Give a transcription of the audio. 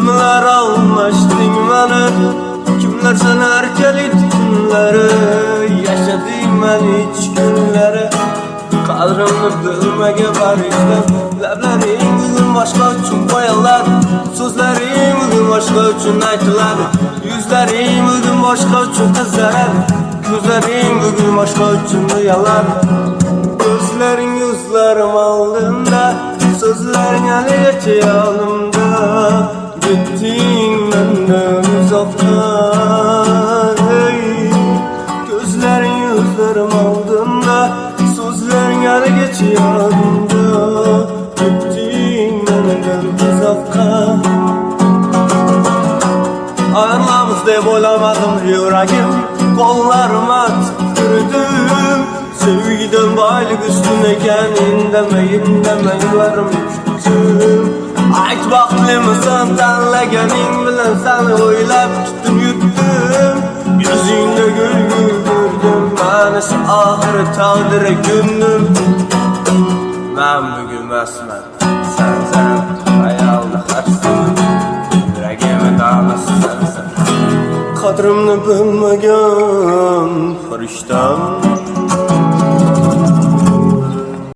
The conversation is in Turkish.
Kimler almıştın beni, kimler sanar kelit günleri. Yaşadım ben hiç günleri, kadrımı bilmege var işte. Lablerim bugün başka üçün boyalar, sözlerim bugün başka üçün aytılar. Yüzlerim bugün başka üçün kızarır, gözlerim bugün başka üçün rüyalar. Gözlerin yüzlerim aldığında, sözlerin ele geçiyor yanımda. Gittin benden uzakta, hey. Gözlerin yüzlerim aldığında, sözlerin ele geçiyor yanımda. Gittin benden uzakta. Ayrılamız deyip oylamadım yüreğim, kollarıma tükürdüm. Sevgiden baylık üstüne kendin demeyin demeylerim küçüktüm. Ait baktığımızdan tanlaganing bilen seni oylab tuttum yuttum. Yüzünde gülgü gördüm, manisi ahir taqdiri gündüm. Ben bugün esmen, sen hayalda harçsın. Yüreğimin danası sensin, kadrımni bilmegen farishtam.